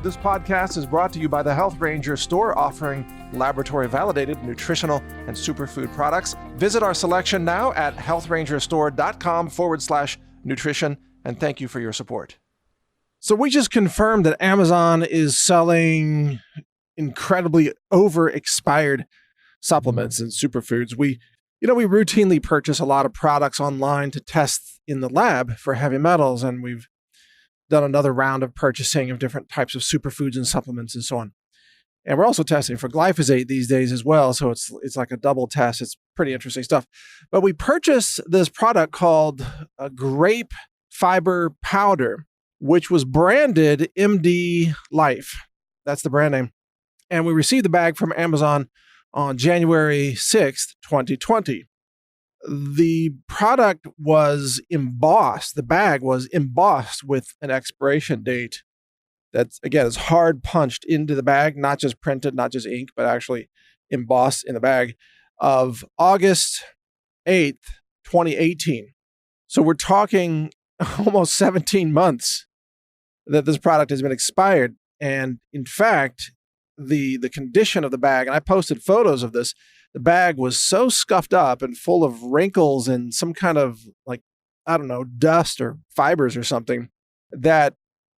This podcast is brought to you by the Health Ranger store, offering laboratory-validated nutritional and superfood products. Visit our selection now at healthrangerstore.com/nutrition, and thank you for your support. So we just confirmed that Amazon is selling incredibly over-expired supplements and superfoods. We routinely purchase a lot of products online to test in the lab for heavy metals, and we've done another round of purchasing of different types of superfoods and supplements and so on. And we're also testing for glyphosate these days as well, so it's like a double test. It's pretty interesting stuff. But we purchased this product called a grape fiber powder, which was branded MD Life. That's the brand name. And we received the bag from Amazon on January 6th, 2020. The product was embossed. The bag was embossed with an expiration date that's, again, is hard punched into the bag, not just printed, not just ink, but actually embossed in the bag, of August 8th, 2018. So we're talking almost 17 months that this product has been expired. And in fact, the condition of the bag, and I posted photos of this, the bag was so scuffed up and full of wrinkles and some kind of, dust or fibers or something, that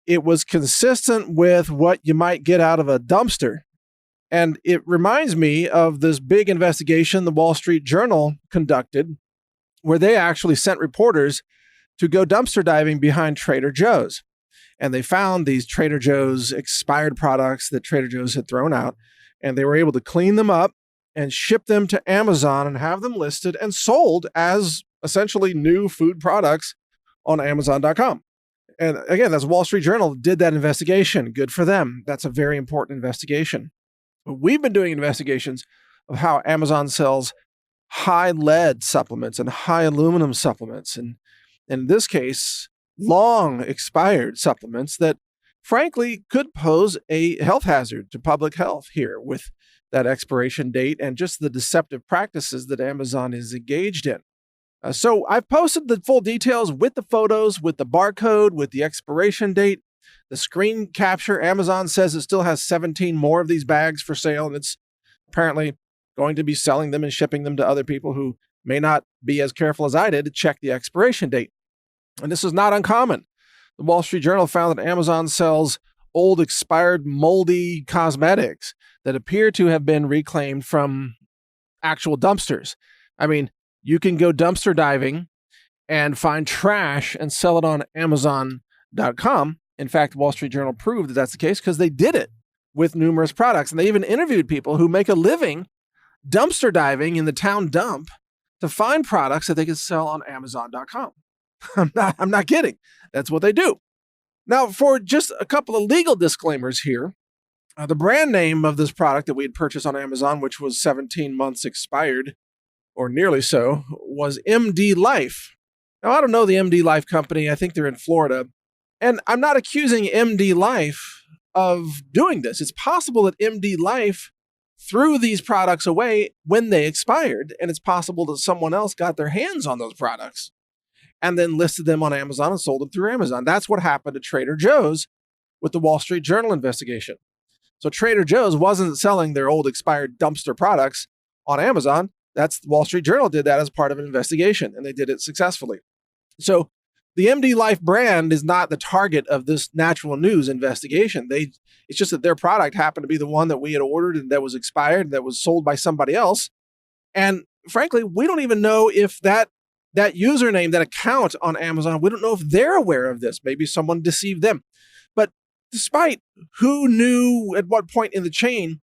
it was consistent with what you might get out of a dumpster. And it reminds me of this big investigation the Wall Street Journal conducted, where they actually sent reporters to go dumpster diving behind Trader Joe's. And they found these Trader Joe's expired products that Trader Joe's had thrown out, and they were able to clean them up and ship them to Amazon and have them listed and sold as essentially new food products on Amazon.com. And again, that's Wall Street Journal did that investigation. Good for them. That's a very important investigation. But we've been doing investigations of how Amazon sells high lead supplements and high aluminum supplements. And in this case, long expired supplements that frankly could pose a health hazard to public health here with that expiration date and just the deceptive practices that Amazon is engaged in. So I've posted the full details with the photos, with the barcode, with the expiration date, the screen capture. Amazon says it still has 17 more of these bags for sale, and it's apparently going to be selling them and shipping them to other people who may not be as careful as I did to check the expiration date. And this is not uncommon. The Wall Street Journal found that Amazon sells old, expired, moldy cosmetics that appear to have been reclaimed from actual dumpsters. I mean, you can go dumpster diving and find trash and sell it on Amazon.com. In fact, Wall Street Journal proved that that's the case because they did it with numerous products. And they even interviewed people who make a living dumpster diving in the town dump to find products that they can sell on Amazon.com. I'm not kidding. That's what they do. Now, for just a couple of legal disclaimers here, the brand name of this product that we had purchased on Amazon, which was 17 months expired, or nearly so, was MD Life. Now, I don't know the MD Life company. I think they're in Florida. And I'm not accusing MD Life of doing this. It's possible that MD Life threw these products away when they expired, and it's possible that someone else got their hands on those products and then listed them on Amazon and sold them through Amazon. That's what happened to Trader Joe's with the Wall Street Journal investigation. So Trader Joe's wasn't selling their old expired dumpster products on Amazon. That's Wall Street Journal did that as part of an investigation, and they did it successfully. So the MD Life brand is not the target of this NaturalNews investigation. It's just that their product happened to be the one that we had ordered and that was expired, that was sold by somebody else. And frankly, we don't even know if that username, that account on Amazon, we don't know if they're aware of this. Maybe someone deceived them. But despite who knew at what point in the chain,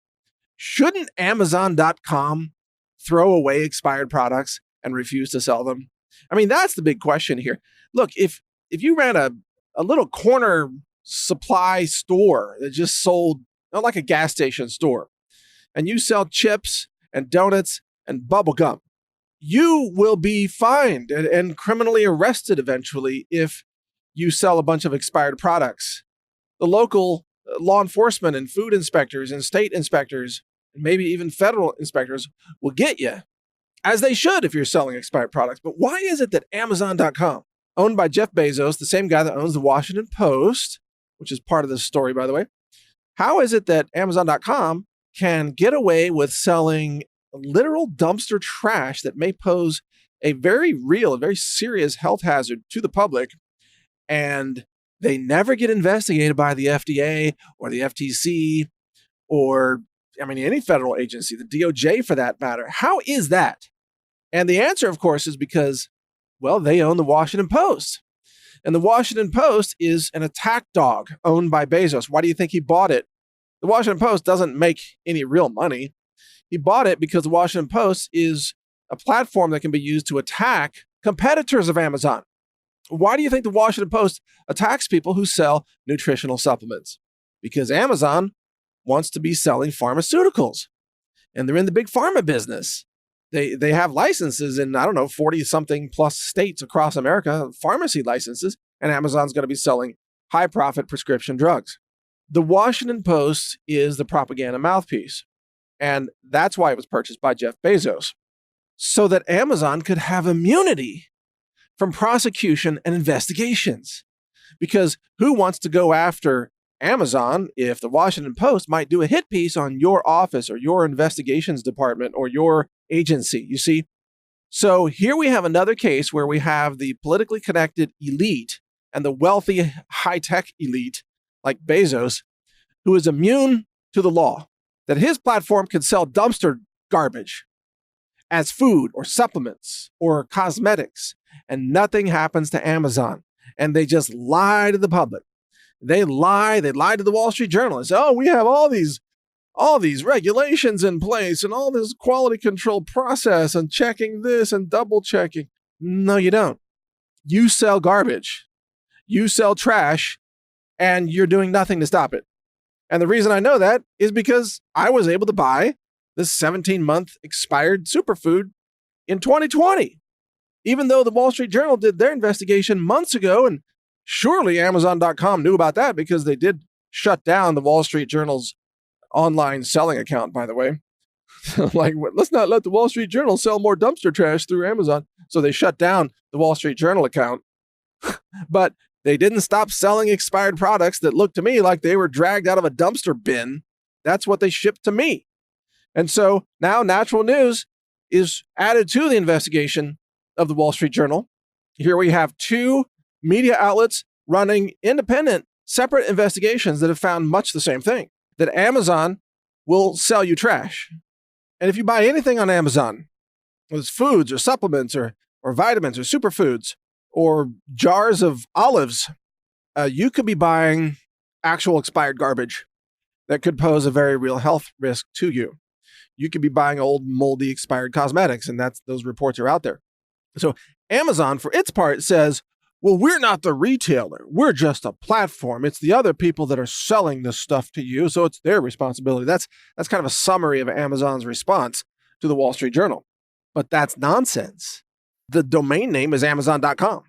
shouldn't Amazon.com throw away expired products and refuse to sell them? I mean, that's the big question here. Look, if you ran a little corner supply store that just sold, not like a gas station store, and you sell chips and donuts and bubble gum, you will be fined and criminally arrested eventually if you sell a bunch of expired products. The local law enforcement and food inspectors and state inspectors, and maybe even federal inspectors, will get you, as they should if you're selling expired products. But why is it that Amazon.com, owned by Jeff Bezos, the same guy that owns the Washington Post, which is part of this story, by the way, How is it that Amazon.com can get away with selling literal dumpster trash that may pose a very real, a very serious health hazard to the public, and they never get investigated by the FDA or the FTC or, any federal agency, the DOJ for that matter? How is that? And the answer, of course, is because, well, they own the Washington Post. And the Washington Post is an attack dog owned by Bezos. Why do you think he bought it? The Washington Post doesn't make any real money. He bought it because the Washington Post is a platform that can be used to attack competitors of Amazon. Why do you think the Washington Post attacks people who sell nutritional supplements? Because Amazon wants to be selling pharmaceuticals, and they're in the big pharma business. They have licenses in, 40-something plus states across America, pharmacy licenses, and Amazon's going to be selling high-profit prescription drugs. The Washington Post is the propaganda mouthpiece, and that's why it was purchased by Jeff Bezos, so that Amazon could have immunity from prosecution and investigations. Because who wants to go after Amazon if the Washington Post might do a hit piece on your office or your investigations department or your agency, you see? So here we have another case where we have the politically connected elite and the wealthy high-tech elite like Bezos, who is immune to the law, that his platform can sell dumpster garbage as food or supplements or cosmetics, and nothing happens to Amazon. And they just lie to the public. They lie to the Wall Street Journal and say, oh, we have all these regulations in place and all this quality control process and checking this and double checking. No, you don't. You sell garbage. You sell trash, and you're doing nothing to stop it. And the reason I know that is because I was able to buy this 17-month expired superfood in 2020, even though the Wall Street Journal did their investigation months ago. And surely Amazon.com knew about that because they did shut down the Wall Street Journal's online selling account, by the way. Like, let's not let the Wall Street Journal sell more dumpster trash through Amazon. So they shut down the Wall Street Journal account. But they didn't stop selling expired products that looked to me like they were dragged out of a dumpster bin. That's what they shipped to me. And so now Natural News is added to the investigation of the Wall Street Journal. Here we have two media outlets running independent, separate investigations that have found much the same thing, that Amazon will sell you trash. And if you buy anything on Amazon, whether it's foods or supplements or vitamins or superfoods or jars of olives, you could be buying actual expired garbage that could pose a very real health risk to you. You could be buying old, moldy, expired cosmetics, and those reports are out there. So Amazon, for its part, says, well, we're not the retailer. We're just a platform. It's the other people that are selling this stuff to you, so it's their responsibility. That's kind of a summary of Amazon's response to the Wall Street Journal. But that's nonsense. The domain name is Amazon.com.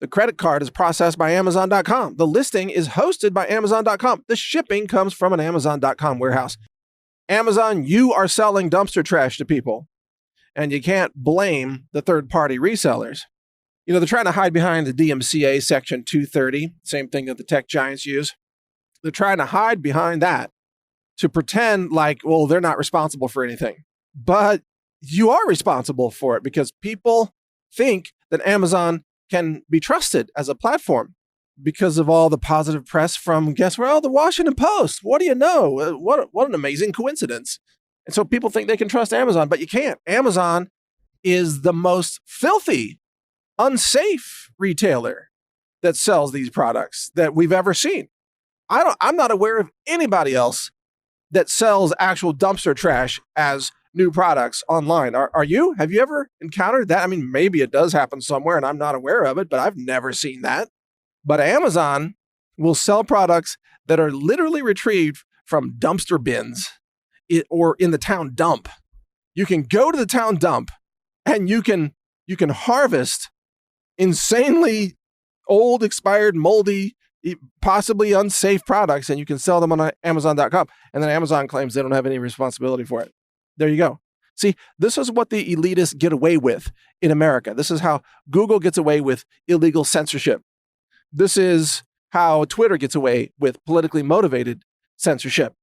The credit card is processed by Amazon.com. The listing is hosted by Amazon.com. The shipping comes from an Amazon.com warehouse. Amazon, you are selling dumpster trash to people, and you can't blame the third-party resellers. They're trying to hide behind the DMCA Section 230, same thing that the tech giants use. They're trying to hide behind that to pretend like, well, they're not responsible for anything. But you are responsible for it because people think that Amazon can be trusted as a platform because of all the positive press from, guess where? Oh, the Washington Post. What do you know? What an amazing coincidence. And so people think they can trust Amazon, but you can't. Amazon is the most filthy, unsafe retailer that sells these products that we've ever seen. I'm not aware of anybody else that sells actual dumpster trash as new products online. Are you? Have you ever encountered that? Maybe it does happen somewhere and I'm not aware of it, but I've never seen that. But Amazon will sell products that are literally retrieved from dumpster bins or in the town dump. You can go to the town dump and you can harvest insanely old, expired, moldy, possibly unsafe products, and you can sell them on Amazon.com. And then Amazon claims they don't have any responsibility for it. There you go. See, this is what the elitists get away with in America. This is how Google gets away with illegal censorship. This is how Twitter gets away with politically motivated censorship.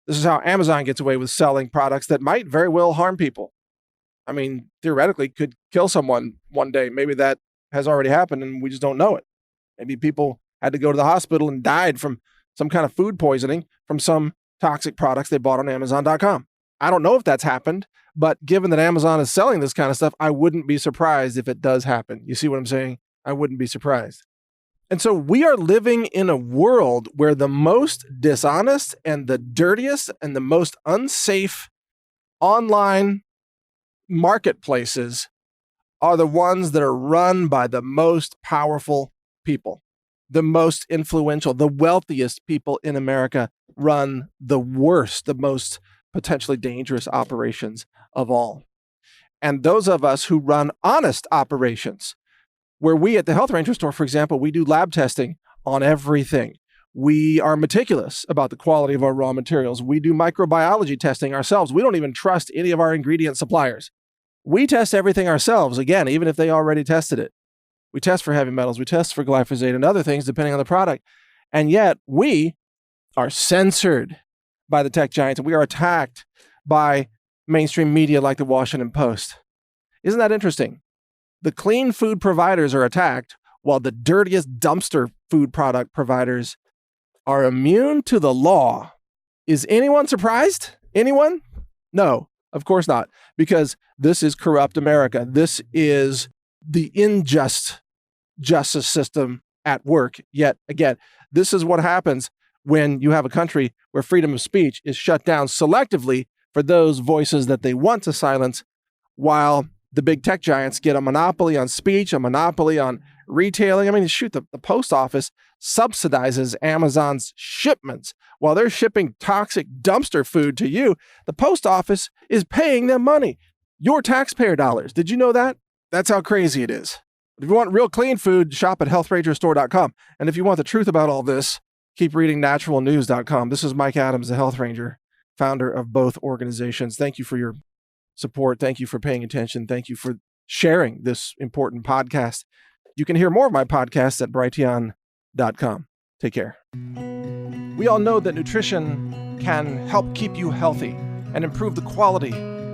This is how Amazon gets away with selling products that might very well harm people. I mean, theoretically could kill someone one day. Maybe that has already happened and we just don't know it. Maybe people had to go to the hospital and died from some kind of food poisoning from some toxic products they bought on Amazon.com. I don't know if that's happened, but given that Amazon is selling this kind of stuff, I wouldn't be surprised if it does happen. You see what I'm saying? I wouldn't be surprised. And so we are living in a world where the most dishonest and the dirtiest and the most unsafe online marketplaces are the ones that are run by the most powerful people, the most influential, the wealthiest people in America run the worst, the most potentially dangerous operations of all. And those of us who run honest operations, where we at the Health Ranger store, for example, we do lab testing on everything. We are meticulous about the quality of our raw materials. We do microbiology testing ourselves. We don't even trust any of our ingredient suppliers. We test everything ourselves, again, even if they already tested it. We test for heavy metals, we test for glyphosate and other things depending on the product. And yet we are censored by the tech giants and we are attacked by mainstream media like the Washington Post. Isn't that interesting? The clean food providers are attacked while the dirtiest dumpster food product providers are immune to the law. Is anyone surprised? Anyone? No, of course not, because this is corrupt America. This is the unjust justice system at work. Yet again, this is what happens when you have a country where freedom of speech is shut down selectively for those voices that they want to silence, while the big tech giants get a monopoly on speech, a monopoly on retailing. I mean, shoot, the post office subsidizes Amazon's shipments. While they're shipping toxic dumpster food to you, the post office is paying them money. Your taxpayer dollars. Did you know that? That's how crazy it is. If you want real clean food, shop at healthrangerstore.com. And if you want the truth about all this, keep reading naturalnews.com. This is Mike Adams, the Health Ranger, founder of both organizations. Thank you for your support. Thank you for paying attention. Thank you for sharing this important podcast. You can hear more of my podcasts at brighteon.com. Take care. We all know that nutrition can help keep you healthy and improve the quality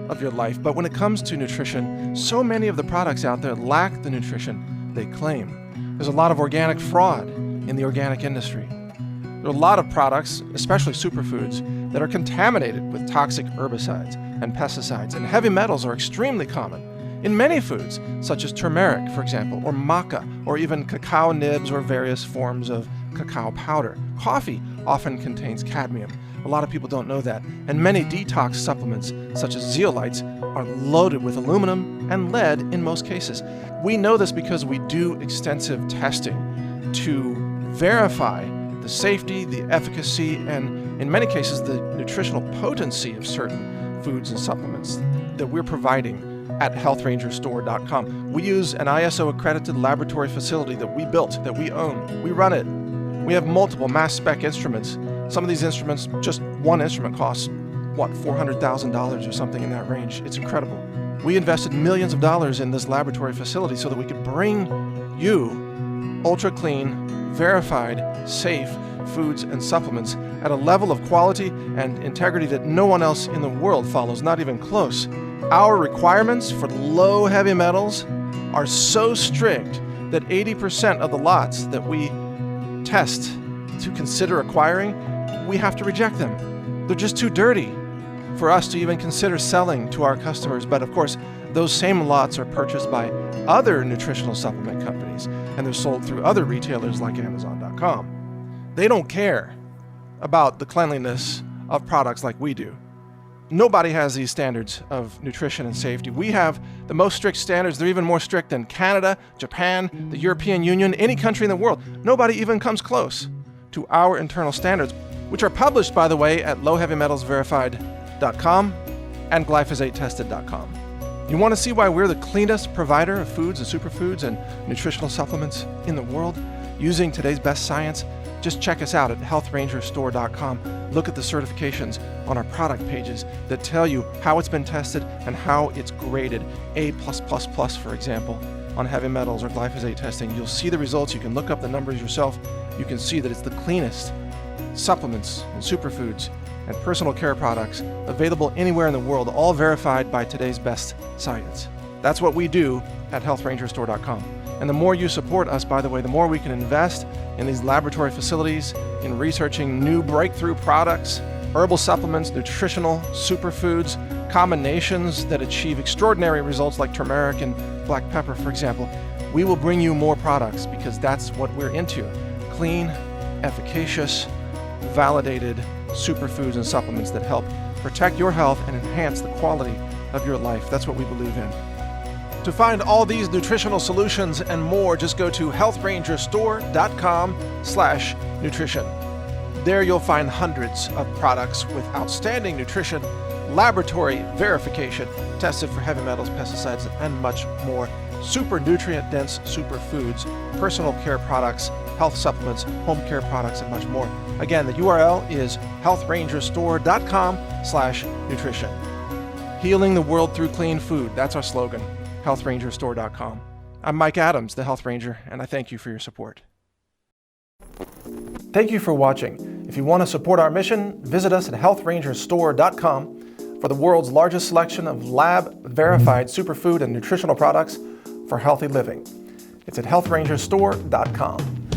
of your life. But when it comes to nutrition, so many of the products out there lack the nutrition they claim. There's a lot of organic fraud in the organic industry. There are a lot of products, especially superfoods, that are contaminated with toxic herbicides and pesticides, and heavy metals are extremely common in many foods, such as turmeric, for example, or maca, or even cacao nibs or various forms of cacao powder. Coffee often contains cadmium. A lot of people don't know that. And many detox supplements, such as zeolites, are loaded with aluminum and lead in most cases. We know this because we do extensive testing to verify the safety, the efficacy, and in many cases, the nutritional potency of certain foods and supplements that we're providing at healthrangerstore.com. We use an ISO accredited laboratory facility that we built, that we own. We run it. We have multiple mass spec instruments. Some of these instruments, just one instrument costs, $400,000 or something in that range. It's incredible. We invested millions of dollars in this laboratory facility so that we could bring you ultra clean, verified, safe foods and supplements at a level of quality and integrity that no one else in the world follows, not even close. Our requirements for low heavy metals are so strict that 80% of the lots that we test to consider acquiring, we have to reject them. They're just too dirty for us to even consider selling to our customers. But of course, those same lots are purchased by other nutritional supplement companies, and they're sold through other retailers like Amazon.com. They don't care about the cleanliness of products like we do. Nobody has these standards of nutrition and safety. We have the most strict standards. They're even more strict than Canada, Japan, the European Union, any country in the world. Nobody even comes close to our internal standards, which are published, by the way, at lowheavymetalsverified.com and glyphosatetested.com. You want to see why we're the cleanest provider of foods and superfoods and nutritional supplements in the world using today's best science? Just check us out at healthrangerstore.com. Look at the certifications on our product pages that tell you how it's been tested and how it's graded. A+++, for example, on heavy metals or glyphosate testing. You'll see the results. You can look up the numbers yourself. You can see that it's the cleanest supplements and superfoods, and personal care products available anywhere in the world, all verified by today's best science. That's what we do at healthrangerstore.com. And the more you support us, by the way, the more we can invest in these laboratory facilities, in researching new breakthrough products, herbal supplements, nutritional superfoods, combinations that achieve extraordinary results like turmeric and black pepper, for example. We will bring you more products because that's what we're into. Clean, efficacious, validated superfoods and supplements that help protect your health and enhance the quality of your life. That's what we believe in. To find all these nutritional solutions and more, just go to healthrangerstore.com/nutrition. There you'll find hundreds of products with outstanding nutrition, laboratory verification, tested for heavy metals, pesticides, and much more. Super nutrient-dense superfoods, personal care products, health supplements, home care products, and much more. Again, the URL is healthrangerstore.com/nutrition. Healing the world through clean food. That's our slogan. healthrangerstore.com. I'm Mike Adams, the Health Ranger, and I thank you for your support. Thank you for watching. If you want to support our mission, visit us at healthrangerstore.com for the world's largest selection of lab-verified superfood and nutritional products for healthy living. It's at healthrangerstore.com.